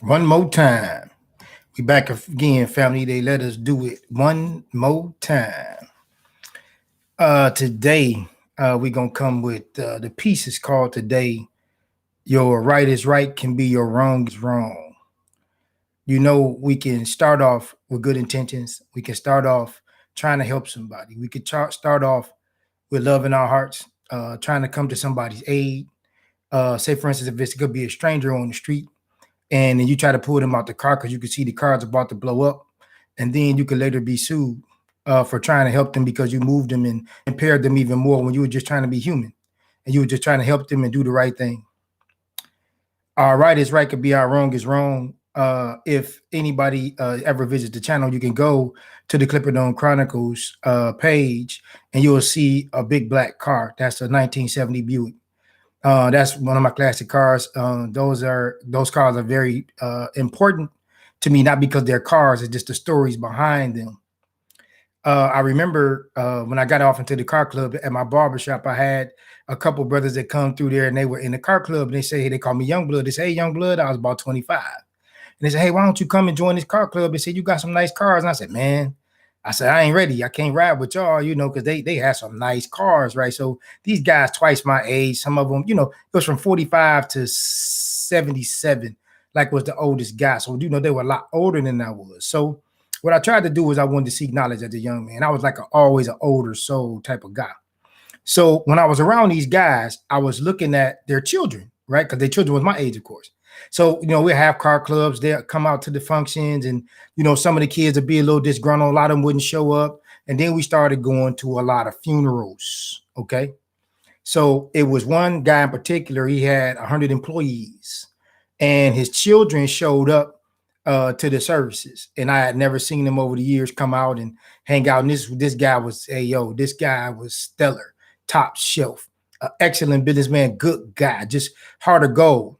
One more time. We back again, family. They let us do it one more time. Today, we gonna come with the piece is called today. Your right is right can be your wrong is wrong. We can start off with good intentions. We can start off trying to help somebody. We could start off with love in our hearts, trying to come to somebody's aid. Say, for instance, if it could be a stranger on the street, and then you try to pull them out the car because you can see the car's about to blow up, and then you could later be sued for trying to help them because you moved them and impaired them even more when you were just trying to be human and you were just trying to help them and do the right thing. Our right is right could be our wrong is wrong. If anybody ever visits the channel, you can go to the Clipperdome Chronicles page and you'll see a big black car. That's a 1970 Buick. That's one of my classic cars. Those cars are very important to me, not because they're cars, it's just the stories behind them. I remember when I got off into the car club at my barbershop, I had a couple brothers that come through there and they were in the car club and they say, hey, they call me Young Blood. They say, hey, Young Blood, I was about 25. And they said, hey, why don't you come and join this car club? They said, you got some nice cars. And I said, man, I ain't ready. I can't ride with y'all, because they have some nice cars, right? So these guys twice my age, some of them, it was from 45 to 77, like was the oldest guy. So, they were a lot older than I was. So what I tried to do was I wanted to seek knowledge as a young man. I was like always an older soul type of guy. So when I was around these guys, I was looking at their children, right? Because their children was my age, of course. So, we have car clubs. They'll come out to the functions and, some of the kids would be a little disgruntled. A lot of them wouldn't show up. And then we started going to a lot of funerals. Okay. So it was one guy in particular. He had 100 employees and his children showed up to the services. And I had never seen them over the years come out and hang out. And this guy was, this guy was stellar, top shelf, excellent businessman, good guy, just heart of gold.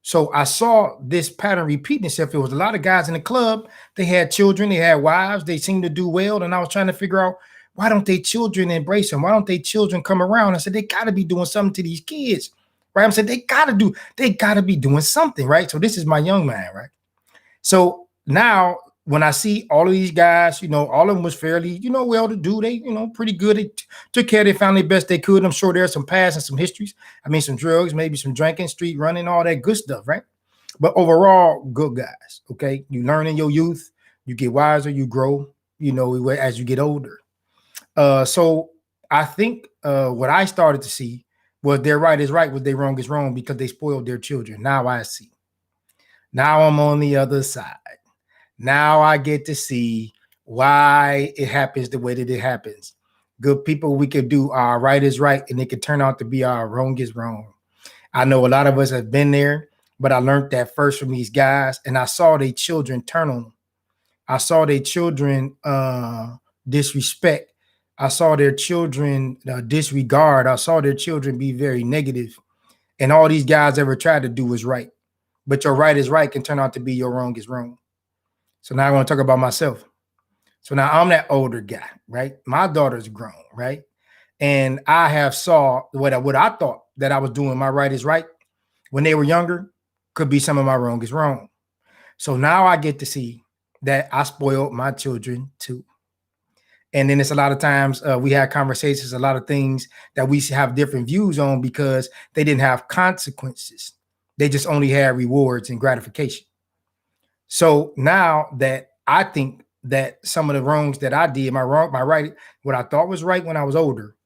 So I saw this pattern repeating itself. There was a lot of guys in the club. They had children, they had wives, they seemed to do well. And I was trying to figure out, why don't they children embrace them? Why don't they children come around? I said, they got to be doing something to these kids, right? I said, they got to be doing something, right? So this is my young man, right? So now when I see all of these guys, all of them was fairly, well to do. They, pretty good. They took care of their family best they could. I'm sure there's some past and some histories. I mean, some drugs, maybe some drinking, street running, all that good stuff, right? But overall, good guys. Okay. You learn in your youth, you get wiser, you grow, as you get older. So I think what I started to see was their right is right, what their wrong is wrong, because they spoiled their children. Now I see. Now I'm on the other side. Now I get to see why it happens the way that it happens. Good people, we could do our right is right, and it could turn out to be our wrong is wrong. I know a lot of us have been there, but I learned that first from these guys, and I saw their children turn on them. I saw their children disrespect. I saw their children disregard. I saw their children be very negative. And all these guys ever tried to do was right. But your right is right can turn out to be your wrong is wrong. So now I want to talk about myself. So now I'm that older guy, right? My daughter's grown, right? And I have saw what I thought that I was doing my right is right when they were younger could be some of my wrong is wrong. So now I get to see that I spoiled my children too. And then it's a lot of times we had conversations, a lot of things that we have different views on because they didn't have consequences. They just only had rewards and gratification. So now that I think that some of the wrongs that I did, my right, what I thought was right when I was older,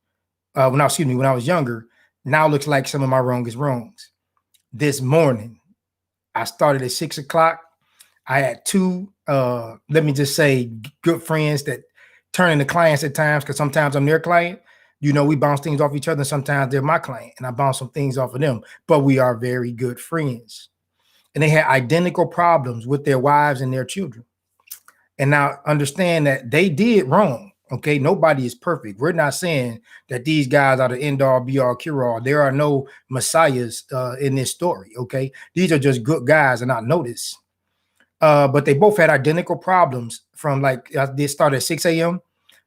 when I was younger, now looks like some of my wrongest wrongs. This morning, I started at 6:00. I had two, let me just say, good friends that turn into clients at times because sometimes I'm their client. We bounce things off each other. And sometimes they're my client and I bounce some things off of them, but we are very good friends. And they had identical problems with their wives and their children. And now understand that they did wrong. Okay. Nobody is perfect. We're not saying that these guys are the end all be all cure all. There are no messiahs in this story. Okay. These are just good guys. And I know this. But they both had identical problems from they started at 6 a.m.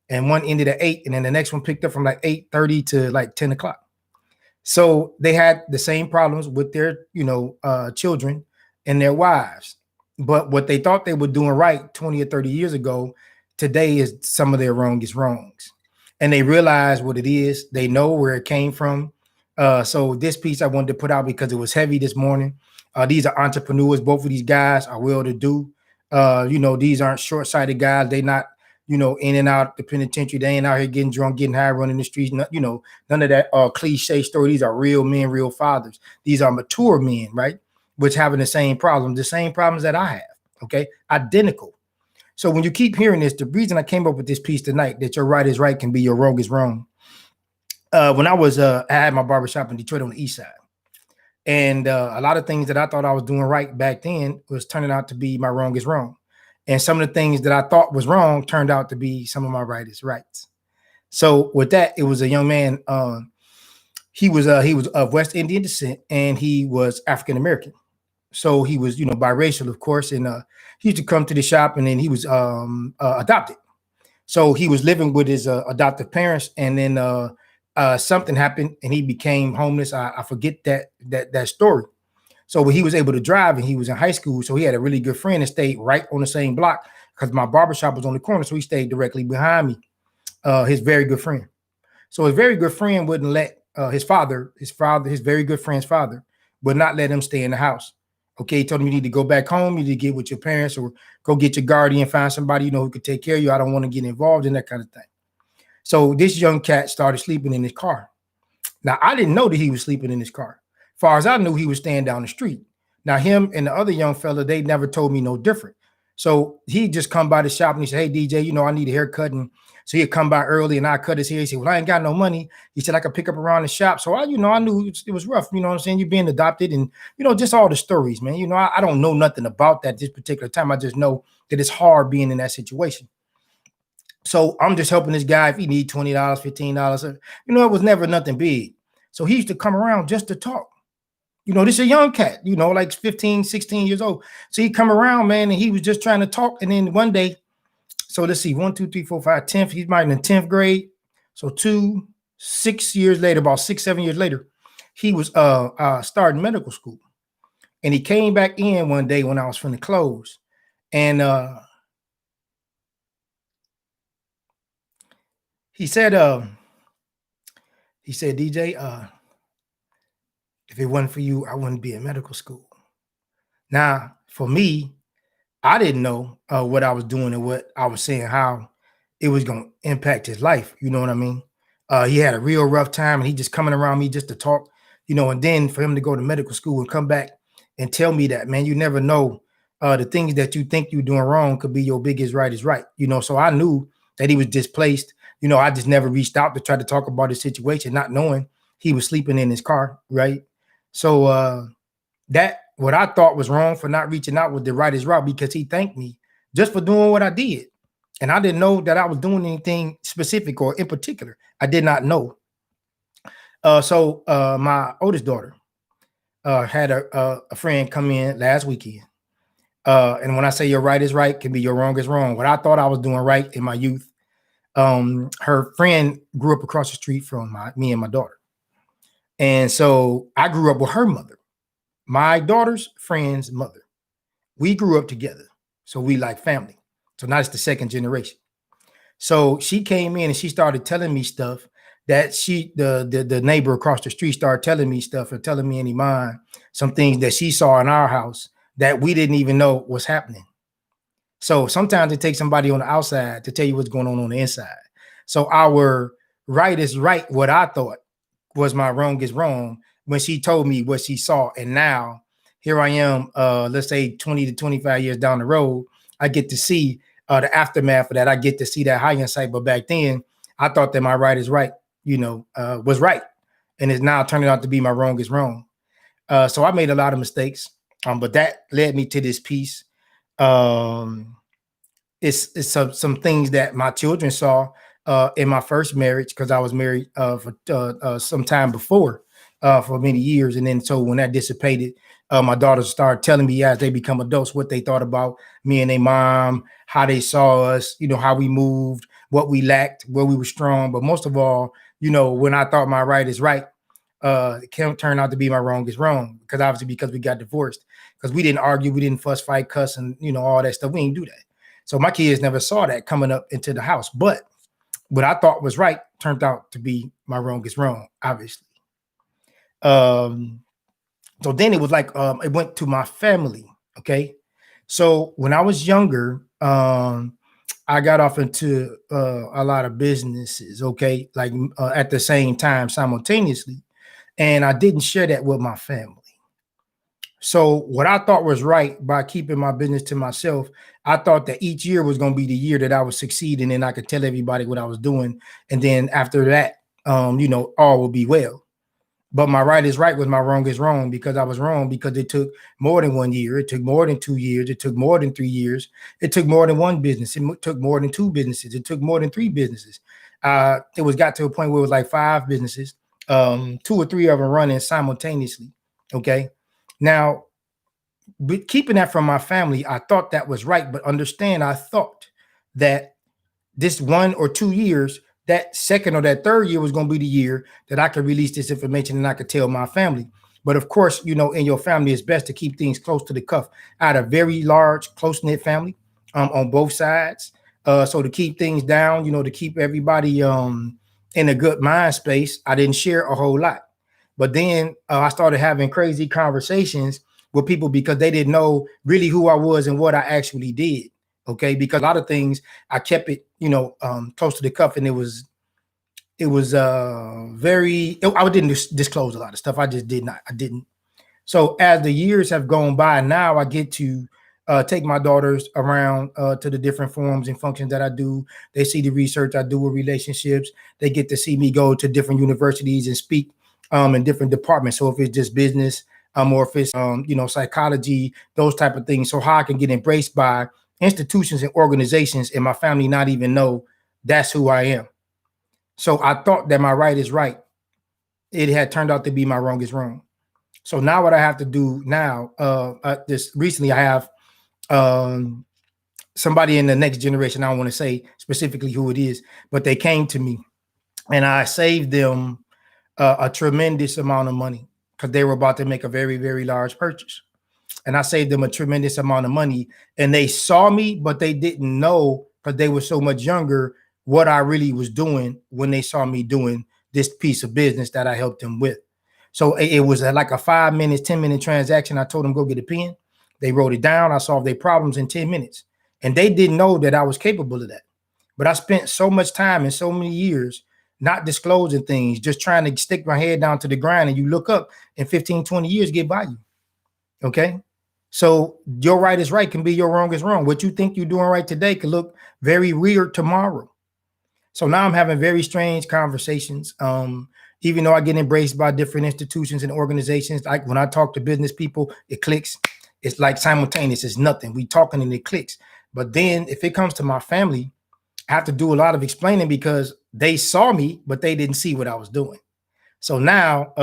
and one ended at 8. And then the next one picked up from like 8:30 to like 10 o'clock. So they had the same problems with their, children. and their wives. But what they thought they were doing right 20 or 30 years ago, today is some of their wrongest wrongs. And they realize what it is. They know where it came from. So this piece I wanted to put out because it was heavy this morning. These are entrepreneurs. Both of these guys are well to do. These aren't short-sighted guys. They not, in and out the penitentiary. They ain't out here getting drunk, getting high, running the streets. None of that cliche story. These are real men, real fathers. These are mature men, right? Which having the same problems that I have. Okay, identical. So when you keep hearing this, the reason I came up with this piece tonight, that your right is right can be your wrong is wrong. When I had my barbershop in Detroit on the east side. And a lot of things that I thought I was doing right back then was turning out to be my wrong is wrong. And some of the things that I thought was wrong turned out to be some of my right is rights. So with that, it was a young man. He was of West Indian descent, and he was African American. So he was, biracial, of course. And he used to come to the shop, and then he was adopted. So he was living with his adoptive parents, and then something happened, and he became homeless. I forget that story. So when he was able to drive, and he was in high school, so he had a really good friend that stayed right on the same block because my barbershop was on the corner. So he stayed directly behind me, his very good friend. So his very good friend wouldn't let his very good friend's father would not let him stay in the house. Okay, he told him, you need to go back home, you need to get with your parents, or go get your guardian, find somebody who could take care of you. I don't want to get involved in that kind of thing. So this young cat started sleeping in his car. Now, I didn't know that he was sleeping in his car. As far as I knew, he was staying down the street. Now, him and the other young fella, they never told me no different. So he just come by the shop and he said, hey, DJ, I need a haircut. And so he'd come by early and I cut his hair. He said, well, I ain't got no money. He said, I could pick up around the shop. So I knew it was rough. You know what I'm saying? You're being adopted and, just all the stories, man. I don't know nothing about that this particular time. I just know that it's hard being in that situation. So I'm just helping this guy if he need $20, $15. It was never nothing big. So he used to come around just to talk. This is a young cat, like 15, 16 years old. So he come around, man, and he was just trying to talk. And then one day, so let's see, 1, 2, 3, 4, 5, 10th. He's might in the 10th grade. So 6 years later, about 6, 7 years later, he was starting medical school. And he came back in one day when I was finna close. And he said, DJ, if it wasn't for you, I wouldn't be in medical school. Now, for me, I didn't know what I was doing and what I was saying, how it was going to impact his life. You know what I mean? He had a real rough time, and he just coming around me just to talk, and then for him to go to medical school and come back and tell me that, man, you never know the things that you think you're doing wrong could be your biggest right is right. So I knew that he was displaced. I just never reached out to try to talk about his situation, not knowing he was sleeping in his car, right? So that what I thought was wrong for not reaching out with the right is right, because he thanked me just for doing what I did. And I didn't know that I was doing anything specific or in particular. I did not know. So my oldest daughter had a friend come in last weekend. And when I say your right is right, can be your wrong is wrong. What I thought I was doing right in my youth, her friend grew up across the street from me and my daughter. And so I grew up with her mother, my daughter's friend's mother. We grew up together. So we like family. So now it's the second generation. So she came in and she started telling me stuff that the neighbor across the street started telling me stuff and telling me in Iman some things that she saw in our house that we didn't even know was happening. So sometimes it takes somebody on the outside to tell you what's going on the inside. So our right is right, what I thought was my wrong is wrong, when she told me what she saw. And now here I am, let's say 20 to 25 years down the road, I get to see the aftermath of that. I get to see that high insight. But back then I thought that my right is right, was right. And it's now turning out to be my wrong is wrong. So I made a lot of mistakes, but that led me to this piece. It's some things that my children saw in my first marriage, because I was married for some time before for many years. And then so when that dissipated, my daughters started telling me as they become adults what they thought about me and their mom, how they saw us, how we moved, what we lacked, where we were strong. But most of all, when I thought my right is right, it can turn out to be my wrongest wrong, because obviously because we got divorced, because we didn't argue, we didn't fuss, fight, cuss, and all that stuff. We didn't do that. So my kids never saw that coming up into the house. But what I thought was right turned out to be my wrongest wrong, obviously. Um, so then it was like it went to my family. Okay. So when I was younger, I got off into a lot of businesses, okay, like at the same time, simultaneously, and I didn't share that with my family. So what I thought was right by keeping my business to myself, I thought that each year was going to be the year that I would succeed, and then I could tell everybody what I was doing, and then after that, all will be well. But my right is right was my wrong is wrong, because I was wrong because it took more than 1 year. It took more than 2 years. It took more than 3 years. It took more than one business. It took more than two businesses. It took more than three businesses. It was got to a point where it was like five businesses, two or three of them running simultaneously. Okay. Now, keeping that from my family, I thought that was right. But understand, I thought that this 1 or 2 years, that second or that third year was going to be the year that I could release this information and I could tell my family. But of course, in your family, it's best to keep things close to the cuff. I had a very large, close knit family on both sides. So to keep things down, to keep everybody in a good mind space, I didn't share a whole lot. But then I started having crazy conversations with people because they didn't know really who I was and what I actually did. Okay, because a lot of things I kept it, close to the cuff, and it was very. I didn't disclose a lot of stuff. I just did not. I didn't. So as the years have gone by, now I get to take my daughters around to the different forums and functions that I do. They see the research I do with relationships. They get to see me go to different universities and speak in different departments. So if it's just business, or if it's psychology, those type of things. So how I can get embraced by institutions and organizations and my family not even know that's who I am. So I thought that my right is right. It had turned out to be my wrong is wrong. So now what I have to do now, this recently I have somebody in the next generation. I don't want to say specifically who it is, but they came to me and I saved them a tremendous amount of money because they were about to make a very, very large purchase. And I saved them a tremendous amount of money. And they saw me, but they didn't know because they were so much younger what I really was doing when they saw me doing this piece of business that I helped them with. So it was like a 5 minutes, 10-minute transaction. I told them, go get a pen. They wrote it down. I solved their problems in 10 minutes. And they didn't know that I was capable of that. But I spent so much time and so many years not disclosing things, just trying to stick my head down to the grind. And you look up and 15, 20 years get by you. Okay. So your right is right can be your wrong is wrong. What you think you're doing right today could look very weird tomorrow. So now I'm having very strange conversations. Even though I get embraced by different institutions and organizations, like when I talk to business people, it clicks. It's like simultaneous. It's nothing. We talking and it clicks. But then if it comes to my family, I have to do a lot of explaining because they saw me, but they didn't see what I was doing. So now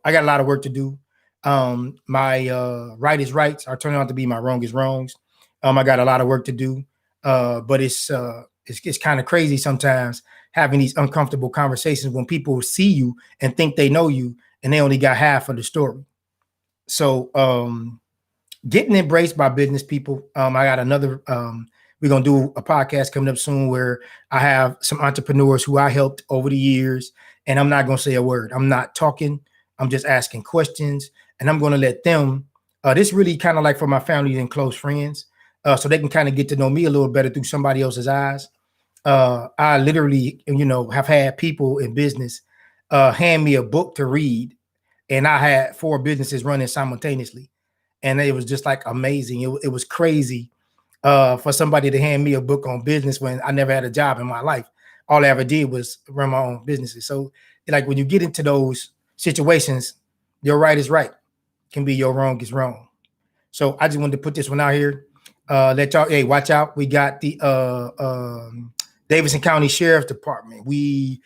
I got a lot of work to do. My right is rights are turning out to be my wrong is wrongs. I got a lot of work to do, but it's kind of crazy sometimes having these uncomfortable conversations when people see you and think they know you and they only got half of the story. So getting embraced by business people. I got another. We're gonna do a podcast coming up soon where I have some entrepreneurs who I helped over the years, and I'm not gonna say a word. I'm not talking. I'm just asking questions, and I'm gonna let them. This really kind of like for my family and close friends, so they can kind of get to know me a little better through somebody else's eyes. I literally, have had people in business hand me a book to read, and I had 4 businesses running simultaneously, and it was just like amazing. It was crazy for somebody to hand me a book on business when I never had a job in my life. All I ever did was run my own businesses. So, like when you get into those situations, your right is right can be your wrong is wrong. So I just wanted to put this one out here. Let y'all, hey, watch out. We got the Davidson County Sheriff's Department. We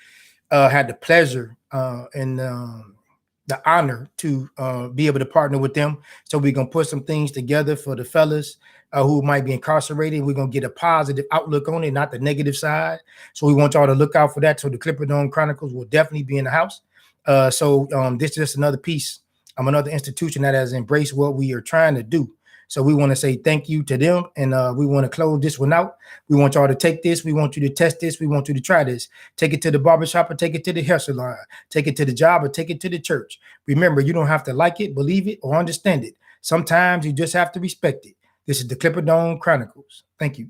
had the pleasure and the honor to be able to partner with them. So we're going to put some things together for the fellas who might be incarcerated. We're going to get a positive outlook on it, not the negative side. So we want y'all to look out for that. So the Clipper Dome Chronicles will definitely be in the house. So this is just another piece. Another institution that has embraced what we are trying to do. So we want to say thank you to them, and we want to close this one out. We want y'all to take this. We want you to test this. We want you to try this. Take it to the barbershop or take it to the hair salon. Take it to the job or take it to the church. Remember, you don't have to like it, believe it, or understand it. Sometimes you just have to respect it. This is the Clipper Dome Chronicles. Thank you.